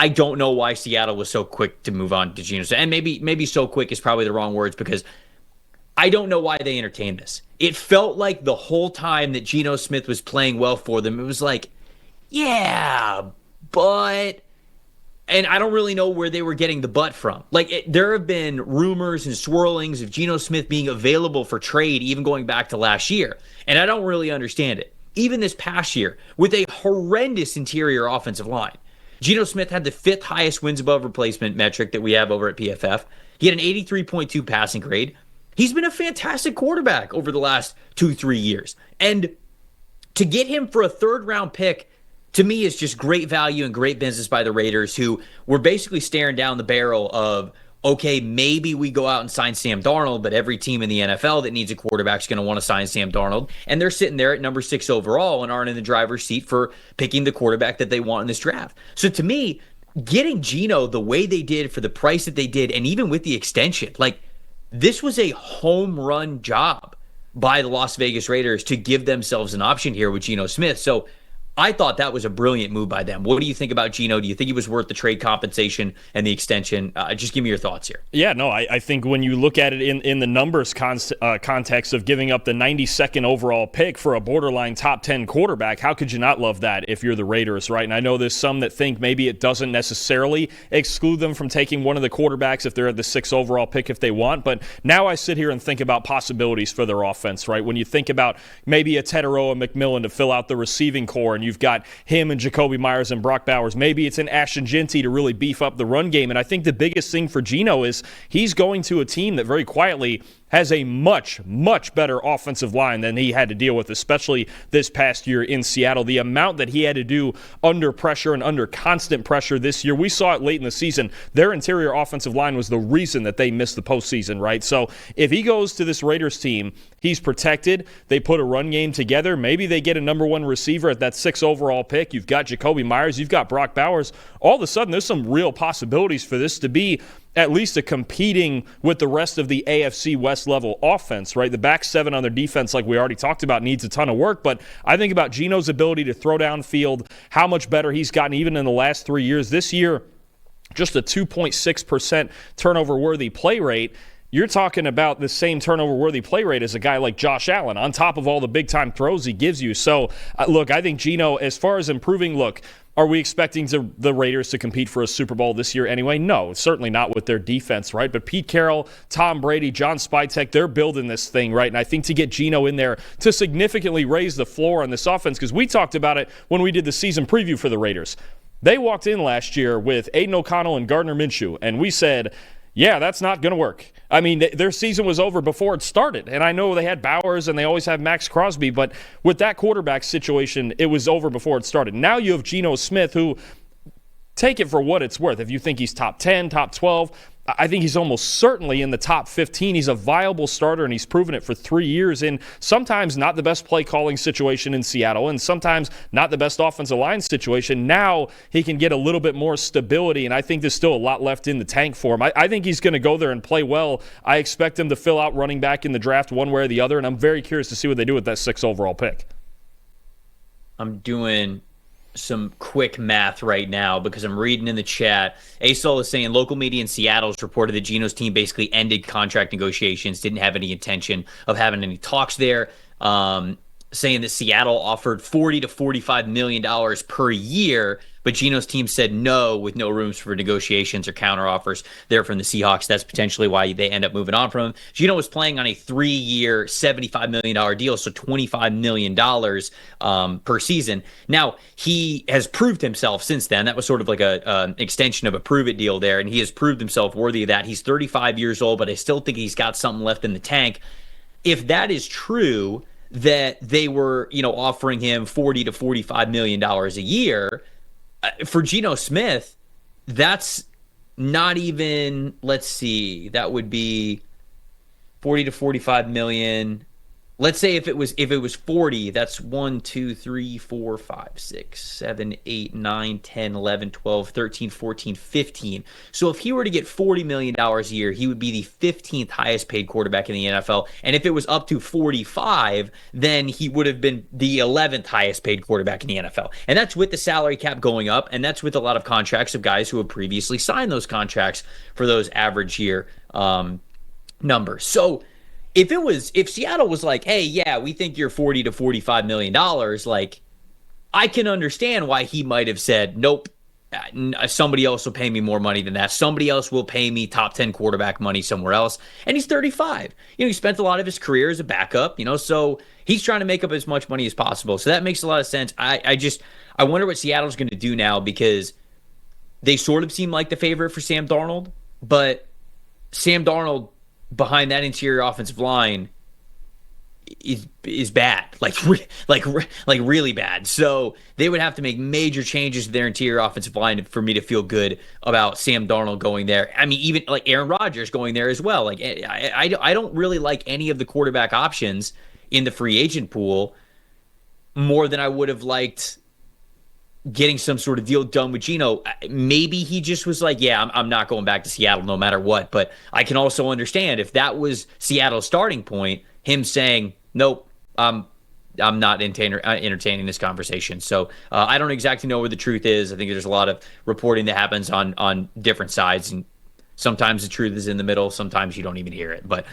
I don't know why Seattle was so quick to move on to Geno Smith. And maybe so quick is probably the wrong words, because I don't know why they entertained this. It felt like the whole time that Geno Smith was playing well for them, it was like, yeah, but... And I don't really know where they were getting the but from. There have been rumors and swirlings of Geno Smith being available for trade even going back to last year. And I don't really understand it. Even this past year, with a horrendous interior offensive line, Geno Smith had the 5th highest wins above replacement metric that we have over at PFF. He had an 83.2 passing grade. He's been a fantastic quarterback over the last 2-3 years. And to get him for a 3rd-round pick, to me, is just great value and great business by the Raiders, who were basically staring down the barrel of, okay, maybe we go out and sign Sam Darnold, but every team in the NFL that needs a quarterback is going to want to sign Sam Darnold. And they're sitting there at number 6 overall and aren't in the driver's seat for picking the quarterback that they want in this draft. So to me, getting Geno the way they did for the price that they did, and even with the extension, this was a home run job by the Las Vegas Raiders to give themselves an option here with Geno Smith. So I thought that was a brilliant move by them. What do you think about Geno? Do you think he was worth the trade compensation and the extension? Just give me your thoughts here. Yeah, no, I think when you look at it in the numbers context of giving up the 92nd overall pick for a borderline top 10 quarterback, how could you not love that if you're the Raiders, right? And I know there's some that think maybe it doesn't necessarily exclude them from taking one of the quarterbacks if they're at the 6th overall pick if they want. But now I sit here and think about possibilities for their offense, right? When you think about maybe a Teteroa McMillan to fill out the receiving core, and you've got him and Jacoby Myers and Brock Bowers. Maybe it's an Ashton Jeanty to really beef up the run game. And I think the biggest thing for Geno is he's going to a team that very quietly has a much, much better offensive line than he had to deal with, especially this past year in Seattle. The amount that he had to do under pressure and under constant pressure this year, we saw it late in the season. Their interior offensive line was the reason that they missed the postseason, right? So if he goes to this Raiders team, he's protected. They put a run game together. Maybe they get a number 1 receiver at that 6th overall pick. You've got Jacoby Myers. You've got Brock Bowers. All of a sudden, there's some real possibilities for this to be at least a competing with the rest of the AFC West level offense, right? The back 7 on their defense, like we already talked about, needs a ton of work. But I think about Geno's ability to throw downfield, how much better he's gotten even in the last 3 years. This year, just a 2.6% turnover-worthy play rate. You're talking about the same turnover-worthy play rate as a guy like Josh Allen, on top of all the big-time throws he gives you. So, look, I think Geno, as far as improving, look, are we expecting the Raiders to compete for a Super Bowl this year anyway? No, certainly not with their defense, right? But Pete Carroll, Tom Brady, John Spytek, they're building this thing, right? And I think to get Geno in there to significantly raise the floor on this offense, because we talked about it when we did the season preview for the Raiders. They walked in last year with Aiden O'Connell and Gardner Minshew, and we said, yeah, that's not going to work. I mean, their season was over before it started. And I know they had Bowers and they always have Max Crosby, but with that quarterback situation, it was over before it started. Now you have Geno Smith, who, take it for what it's worth. If you think he's top 10, top 12, I think he's almost certainly in the top 15. He's a viable starter, and he's proven it for 3 years in sometimes not the best play calling situation in Seattle and sometimes not the best offensive line situation. Now he can get a little bit more stability, and I think there's still a lot left in the tank for him. I think he's going to go there and play well. I expect him to fill out running back in the draft one way or the other, and I'm very curious to see what they do with that 6th overall pick. I'm doing some quick math right now because I'm reading in the chat. Asol is saying local media in Seattle has reported that Geno's team basically ended contract negotiations, didn't have any intention of having any talks there, saying that Seattle offered $40 to $45 million per year, but Geno's team said no, with no rooms for negotiations or counteroffers there from the Seahawks. That's potentially why they end up moving on from him. Geno was playing on a 3-year, $75 million deal, so $25 million per season. Now, he has proved himself since then. That was sort of like an extension of a prove-it deal there, and he has proved himself worthy of that. He's 35 years old, but I still think he's got something left in the tank. If that is true, that they were, offering him $40 to $45 million a year, for Geno Smith, that's not even, let's see, that would be 40 to 45 million. let's say if it was 40, that's 1, 2, 3, 4, 5, 6, 7, 8, 9, 10, 11, 12, 13, 14, 15. So if he were to get $40 million a year, he would be the 15th highest paid quarterback in the NFL. And if it was up to 45, then he would have been the 11th highest paid quarterback in the NFL. And that's with the salary cap going up, and that's with a lot of contracts of guys who have previously signed those contracts for those average year numbers. So if Seattle was like, hey, yeah, we think you're $40 to $45 million, like, I can understand why he might have said, nope, somebody else will pay me more money than that. Somebody else will pay me top 10 quarterback money somewhere else. And he's 35. He spent a lot of his career as a backup, so he's trying to make up as much money as possible. So that makes a lot of sense. I wonder what Seattle's going to do now, because they sort of seem like the favorite for Sam Darnold, but Sam Darnold behind that interior offensive line is bad, like really bad. So they would have to make major changes to their interior offensive line for me to feel good about Sam Darnold going there. I mean, even like Aaron Rodgers going there as well. Like I don't really like any of the quarterback options in the free agent pool more than I would have liked getting some sort of deal done with Geno. Maybe he just was like, yeah, I'm not going back to Seattle no matter what. But I can also understand if that was Seattle's starting point, him saying, nope, I'm not entertaining this conversation. So I don't exactly know where the truth is. I think there's a lot of reporting that happens on different sides, and sometimes the truth is in the middle. Sometimes you don't even hear it. But